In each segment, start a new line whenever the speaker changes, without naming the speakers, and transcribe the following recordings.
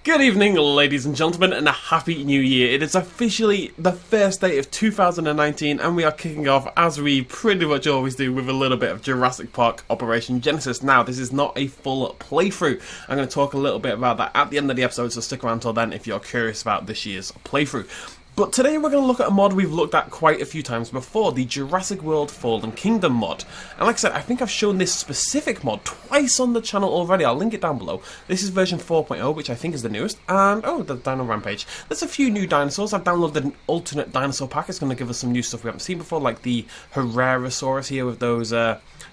Good evening, ladies and gentlemen, and a happy new year. It is officially the first day of 2019, and we are kicking off, as we pretty much always do, with a little bit of Jurassic Park Operation Genesis. Now, this is not a full playthrough. I'm going to talk a little bit about that at the end of the episode, so stick around till then if you're curious about this year's playthrough. But today we're going to look at a mod we've looked at quite a few times before, the Jurassic World Fallen Kingdom mod. And like I said, I think I've shown this specific mod twice on the channel already. I'll link it down below. This is version 4.0, which I think is the newest. And, oh, the Dino Rampage. There's a few new dinosaurs. I've downloaded an alternate dinosaur pack. It's going to give us some new stuff we haven't seen before, like the Herbivores here with those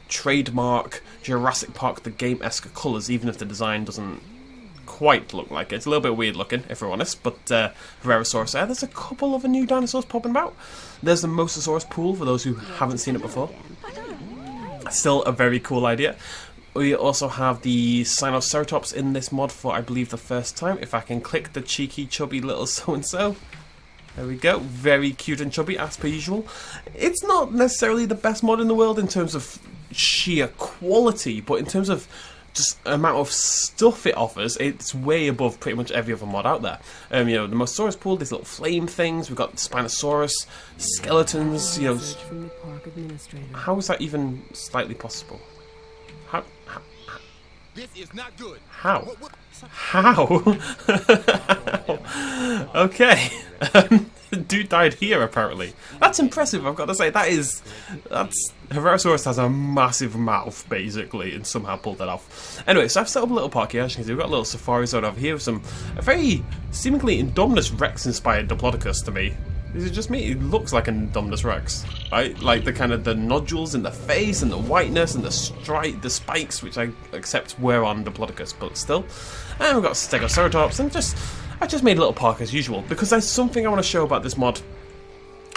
trademark Jurassic Park the game-esque colours, even if the design doesn't quite look like it. It's a little bit weird looking, if we're honest, but Herbivores there. There's a couple of new dinosaurs popping about. There's the Mosasaurus pool, for those who haven't seen it before. Still a very cool idea. We also have the Sinoceratops in this mod for, I believe, the first time. If I can click the cheeky, chubby little so-and-so. There we go. Very cute and chubby, as per usual. It's not necessarily the best mod in the world in terms of sheer quality, but in terms of just amount of stuff it offers, it's way above pretty much every other mod out there. You know, the Mosasaurus pool, these little flame things, we've got Spinosaurus, skeletons, you know. How is that even slightly possible? How?
This is not good.
How? Okay. Dude died here, apparently. That's impressive, I've got to say. That's Herbivores has a massive mouth, basically, and somehow pulled that off. Anyway, so I've set up a little park here. As you can see, we've got a little safari zone over here with a very seemingly Indominus Rex-inspired Diplodocus to me. Is it just me? It looks like an Indominus Rex, right? Like the kind of the nodules in the face and the whiteness and the spikes, which I accept were on Diplodocus, but still. And we've got Stegoceratops, and I just made a little park as usual, because there's something I want to show about this mod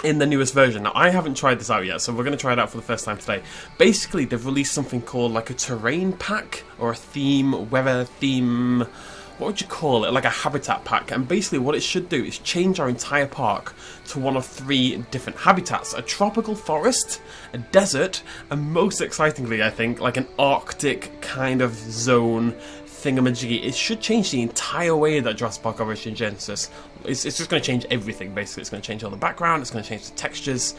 in the newest version. Now, I haven't tried this out yet, so we're going to try it out for the first time today. Basically, they've released something called like a terrain pack, or a theme, weather theme, what would you call it, like a habitat pack. And basically what it should do is change our entire park to one of 3 different habitats: a tropical forest, a desert, and most excitingly, I think, like an Arctic kind of zone thingamajiggy. It should change the entire way that Jurassic Park Operation Genesis. It's just going to change everything, basically. It's going to change all the background, it's going to change the textures,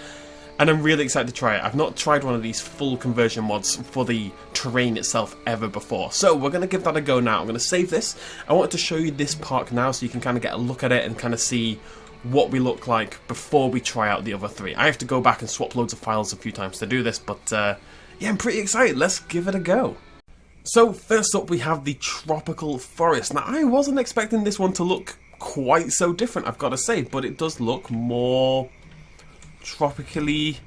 and I'm really excited to try it. I've not tried one of these full conversion mods for the terrain itself ever before, so we're going to give that a go now. I'm going to save this. I wanted to show you this park now so you can kind of get a look at it and kind of see what we look like before we try out the other 3. I have to go back and swap loads of files a few times to do this, but yeah, I'm pretty excited. Let's give it a go. So first up we have the tropical forest. Now, I wasn't expecting this one to look quite so different, I've got to say, but it does look more tropically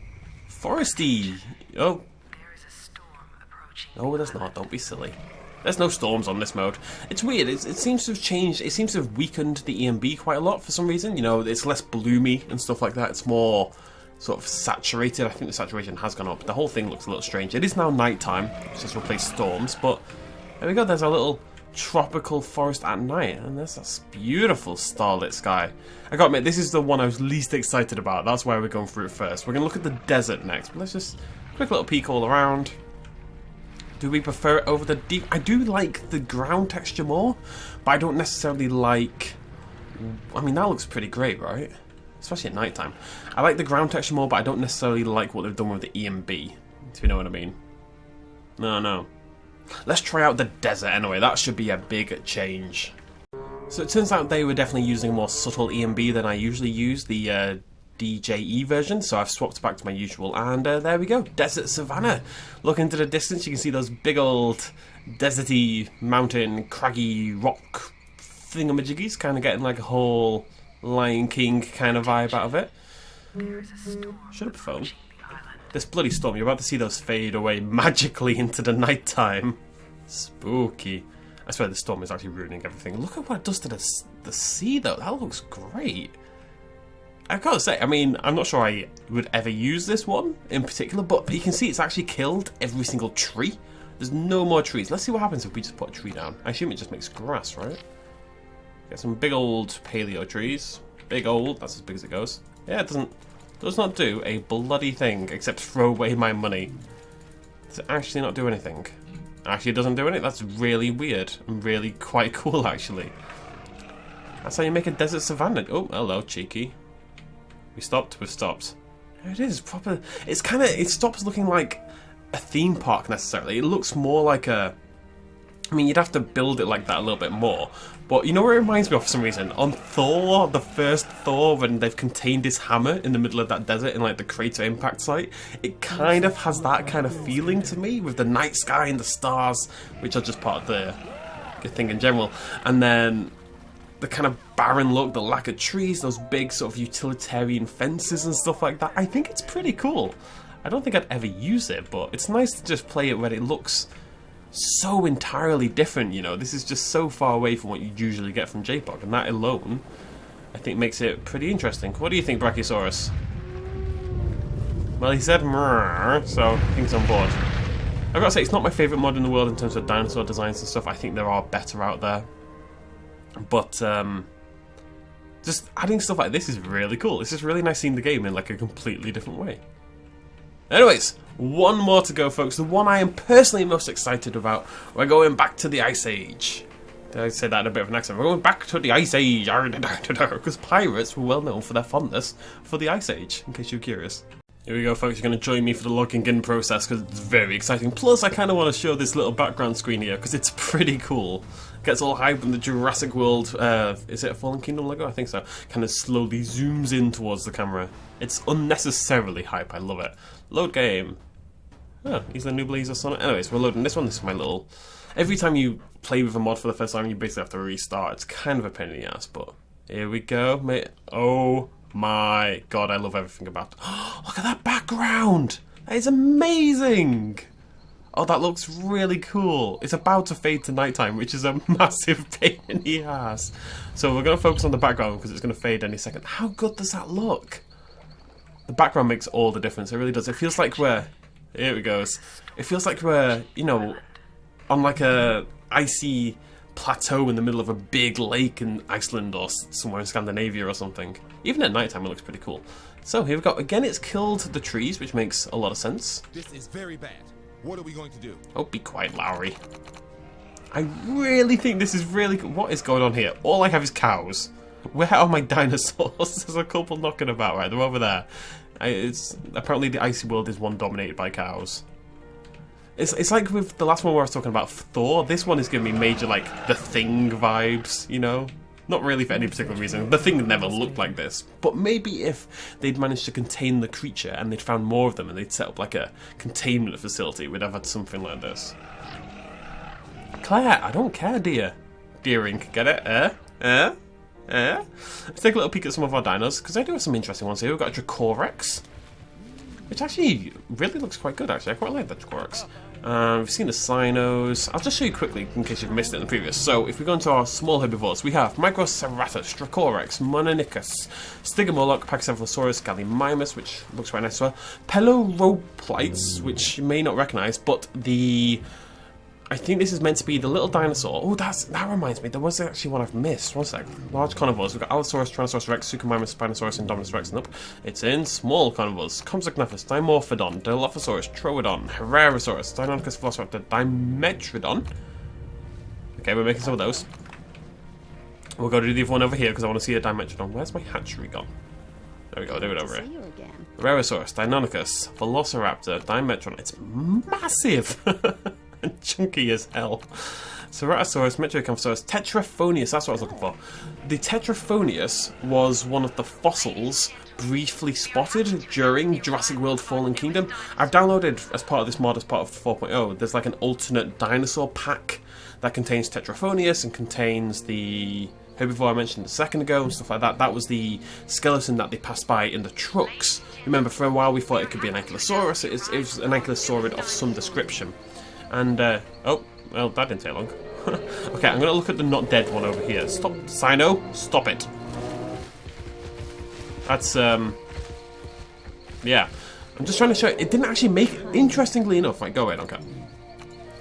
foresty. Oh, no, there's not. Don't be silly. There's no storms on this mode. It's weird. It seems to have changed. It seems to have weakened the EMB quite a lot for some reason. You know, it's less bloomy and stuff like that. It's more sort of saturated. I think the saturation has gone up. The whole thing looks a little strange. It is now nighttime, which has replaced storms, but there we go. There's our little tropical forest at night, and there's this beautiful starlit sky. I gotta admit, this is the one I was least excited about. That's why we're going through it first. We're gonna look at the desert next, but let's just quick little peek all around. Do we prefer it over the deep? I do like the ground texture more, but I don't necessarily like, I mean, that looks pretty great, right? Especially at night time. I like the ground texture more, but I don't necessarily like what they've done with the EMB, if you know what I mean. No. Let's try out the desert anyway. That should be a big change. So it turns out they were definitely using a more subtle EMB than I usually use, the DJE version, so I've swapped back to my usual, and there we go, desert savanna. Look into the distance, you can see those big old deserty mountain craggy rock thingamajiggies, kind of getting like a whole Lion King kind of vibe out of it. Shut up, phone. This bloody storm, you're about to see those fade away magically into the night time. Spooky. I swear the storm is actually ruining everything. Look at what it does to the sea though, that looks great. I've got to say, I mean, I'm not sure I would ever use this one in particular, but you can see it's actually killed every single tree. There's no more trees. Let's see what happens if we just put a tree down. I assume it just makes grass, right? Get some big old paleo trees. Big old, that's as big as it goes. Yeah, it does not do a bloody thing except throw away my money. Does it actually not do anything? Actually, it doesn't do anything. That's really weird and really quite cool, actually. That's how you make a desert savannah. Oh, hello, cheeky. We stopped. We've stopped. There it is. Proper. It's kind of. It stops looking like a theme park necessarily. It looks more like a. I mean, you'd have to build it like that a little bit more. But you know what it reminds me of for some reason? On Thor, the first Thor, when they've contained his hammer in the middle of that desert in like the crater impact site, it kind of has that kind of feeling to me with the night sky and the stars, which are just part of the thing in general. And then the kind of barren look, the lack of trees, those big sort of utilitarian fences and stuff like that. I think it's pretty cool. I don't think I'd ever use it, but it's nice to just play it where it looks so entirely different, you know. This is just so far away from what you usually get from JPOG, and that alone, I think, makes it pretty interesting. What do you think, Brachiosaurus? Well, he said mrrr, so I think he's on board. I've got to say, it's not my favourite mod in the world in terms of dinosaur designs and stuff. I think there are better out there. But, just adding stuff like this is really cool. It's just really nice seeing the game in, like, a completely different way. Anyways, one more to go, folks. The one I am personally most excited about. We're going back to the Ice Age. Did I say that in a bit of an accent? We're going back to the Ice Age. Because pirates were well known for their fondness for the Ice Age, in case you're curious. Here we go, folks. You're going to join me for the logging in process because it's very exciting. Plus, I kind of want to show this little background screen here because it's pretty cool. Gets all hype in the Jurassic World. Is it a Fallen Kingdom logo? I think so. Kind of slowly zooms in towards the camera. It's unnecessarily hype. I love it. Load game. Oh, Isla Nubla's or Sonic. Anyways, we're loading this one. This is my little. Every time you play with a mod for the first time, you basically have to restart. It's kind of a pain in the ass, but here we go, mate. Oh my god, I love everything about it. Look at that background! That is amazing! Oh, that looks really cool. It's about to fade to nighttime, which is a massive pain in the ass. So we're going to focus on the background because it's going to fade any second. How good does that look? The background makes all the difference. It really does. It feels like we're... Here it goes. It feels like we're, you know, on like a icy plateau in the middle of a big lake in Iceland or somewhere in Scandinavia or something. Even at nighttime it looks pretty cool. So here we go. Again, it's killed the trees, which makes a lot of sense.
This is very bad. What are we going to do?
Oh, be quiet, Lowry. I really think this is really cool. What is going on here? All I have is cows. Where are my dinosaurs? There's a couple knocking about, right? They're over there. It's apparently the icy world is one dominated by cows. It's like with the last one where I was talking about Thor. This one is giving me major, like, The Thing vibes, you know? Not really for any particular reason. The Thing never looked like this. But maybe if they'd managed to contain the creature and they'd found more of them and they'd set up, like, a containment facility, we'd have had something like this. Claire, I don't care, dear. Deering, get it? Let's take a little peek at some of our dinos, because I do have some interesting ones here. We've got a Dracorex, which actually really looks quite good, actually. I quite like that Dracorex. We've seen the Cynos. I'll just show you quickly, in case you've missed it in the previous. So, if we go into our small herbivores, we have Microceratus, Dracorex, Mononicus, Stygimoloch, Pachycephalosaurus, Gallimimus, which looks quite nice as well, Peloroplites, which you may not recognise, but the... I think this is meant to be the little dinosaur. Oh, that reminds me. There was actually one I've missed. One sec. Large carnivores. We've got Allosaurus, Tyrannosaurus Rex, Suchomimus, Spinosaurus, Indominus Rex. Nope. It's in small carnivores. Compsognathus, Dimorphodon, Dilophosaurus, Troodon, Herrerasaurus, Deinonychus, Velociraptor, Dimetrodon. Okay, we're making some of those. We'll go to the other one over here because I want to see a Dimetrodon. Where's my hatchery gone? There we go. Do it over here. Herrerasaurus, Deinonychus, Velociraptor, Dimetrodon. It's massive. And chunky as hell. Ceratosaurus, Metriacanthosaurus, Tetraphonius, that's what I was looking for. The Tetraphonius was one of the fossils briefly spotted during Jurassic World Fallen Kingdom. I've downloaded, as part of this mod, as part of 4.0, there's like an alternate dinosaur pack that contains Tetraphonius and contains the herbivore I mentioned a second ago and stuff like that. That was the skeleton that they passed by in the trucks. Remember, for a while we thought it could be an Ankylosaurus. It was an Ankylosaurid of some description. And, oh, well, that didn't take long. Okay, I'm going to look at the not dead one over here. Stop, Sino, stop it. That's, yeah. I'm just trying to show it didn't actually make it, interestingly enough, right, go away, don't care.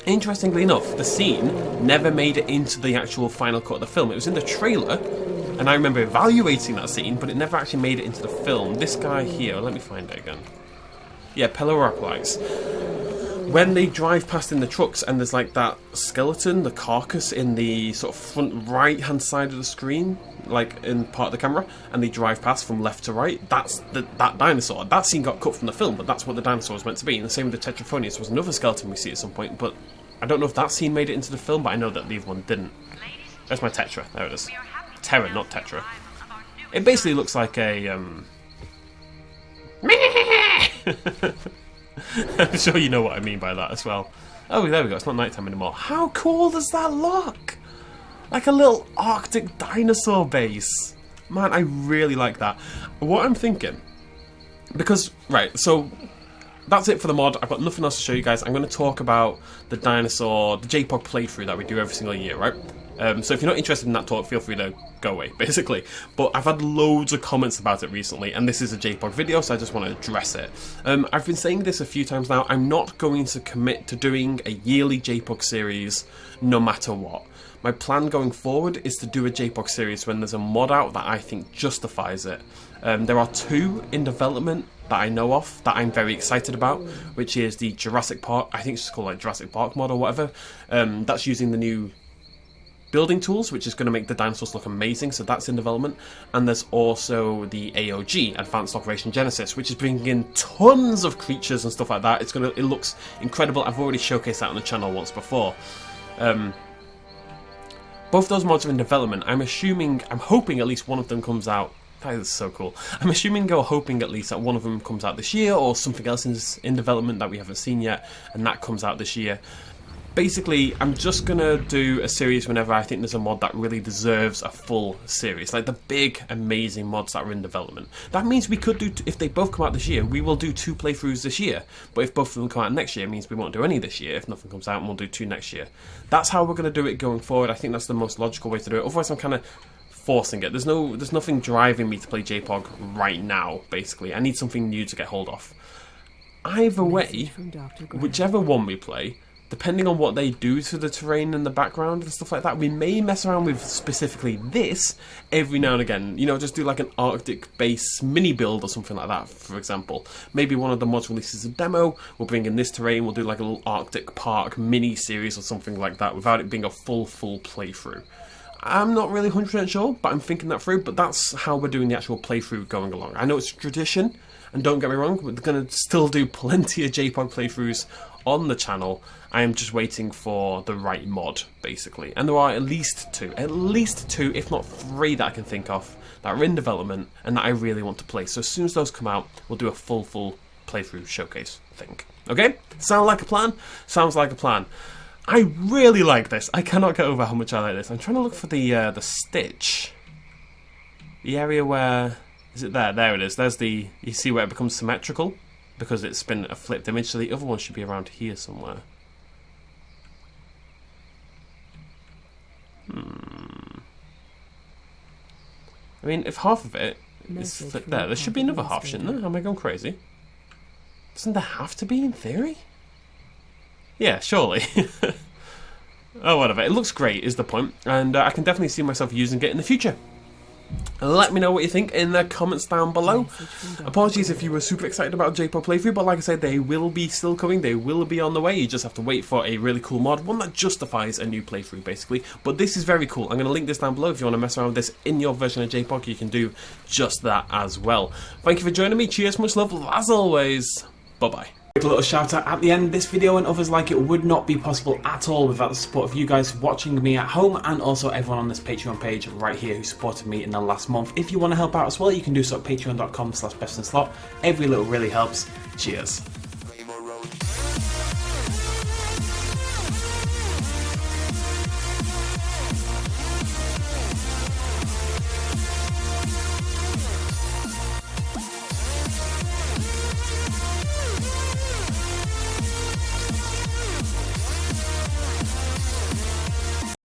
Interestingly enough, the scene never made it into the actual final cut of the film. It was in the trailer, and I remember evaluating that scene, but it never actually made it into the film. This guy here, let me find it again. Yeah, Peloroplites. when they drive past in the trucks and there's like that skeleton, the carcass in the sort of front right hand side of the screen, like in part of the camera, and they drive past from left to right, that's that dinosaur. That scene got cut from the film, but that's what the dinosaur was meant to be. And the same with the Tetraphonius was another skeleton we see at some point, but I don't know if that scene made it into the film, but I know that the other one didn't. There's my Tetra, there it is. Terra, not Tetra. It basically looks like a I'm sure you know what I mean by that as well. Oh, there we go, it's not nighttime anymore. How cool does that look? Like a little Arctic dinosaur base. Man, I really like that. What I'm thinking, because, right, so that's it for the mod. I've got nothing else to show you guys. I'm going to talk about the dinosaur, the JPOG playthrough that we do every single year, right? So if you're not interested in that talk, feel free to go away, basically. But I've had loads of comments about it recently, and this is a JPOG video, so I just want to address it. I've been saying this a few times now. I'm not going to commit to doing a yearly JPOG series no matter what. My plan going forward is to do a JPOG series when there's a mod out that I think justifies it. There are 2 in development that I know of that I'm very excited about, which is the Jurassic Park, I think it's just called like Jurassic Park mod or whatever. That's using the new building tools, which is going to make the dinosaurs look amazing, so that's in development. And there's also the AOG, Advanced Operation Genesis, which is bringing in tons of creatures and stuff like that. It looks incredible. I've already showcased that on the channel once before. Both those mods are in development. I'm hoping at least one of them comes out. That is so cool. I'm assuming or hoping at least that one of them comes out this year, or something else is in development that we haven't seen yet, and that comes out this year. Basically, I'm just going to do a series whenever I think there's a mod that really deserves a full series. Like the big, amazing mods that are in development. That means we could do, if they both come out this year, we will do 2 playthroughs this year. But if both of them come out next year, it means we won't do any this year. If nothing comes out, and we'll do 2 next year. That's how we're going to do it going forward. I think that's the most logical way to do it. Otherwise, I'm kind of forcing it. There's nothing driving me to play JPOG right now, basically. I need something new to get hold of. Either way, whichever one we play, depending on what they do to the terrain and the background and stuff like that, we may mess around with specifically this every now and again. You know, just do like an Arctic base mini build or something like that, for example. Maybe one of the mods releases a demo, we'll bring in this terrain, we'll do like a little Arctic Park mini series or something like that without it being a full playthrough. I'm not really 100% sure, but I'm thinking that through, but that's how we're doing the actual playthrough going along. I know it's tradition, and don't get me wrong, we're going to still do plenty of JPOG playthroughs on the channel. I am just waiting for the right mod, basically. And there are at least two, if not 3 that I can think of that are in development and that I really want to play. So as soon as those come out, we'll do a full playthrough showcase thing. Okay? Sound like a plan? Sounds like a plan. I really like this. I cannot get over how much I like this. I'm trying to look for the stitch. The area where... Is it there? There it is. There's the... You see where it becomes symmetrical? Because it's been a flipped image, so the other one should be around here somewhere. I mean, if half of it is flipped there should be another half, shouldn't there? Am I going crazy? Doesn't there have to be, in theory? Yeah, surely. Oh, whatever. It looks great, is the point. And I can definitely see myself using it in the future. Let me know what you think in the comments down below. Apologies if you were super excited about JPOG playthrough, but like I said, they will be still coming, they will be on the way. You just have to wait for a really cool mod, one that justifies a new playthrough, basically. But this is very cool. I'm going to link this down below. If you want to mess around with this in your version of JPOG, you can do just that as well. Thank you for joining me. Cheers, much love, as always. Bye-bye. A little shout out at the end. This video and others like it would not be possible at all without the support of you guys watching me at home, and also everyone on this Patreon page right here who supported me in the last month. If you want to help out as well, you can do so at patreon.com/bestinslot. Every little really helps. Cheers.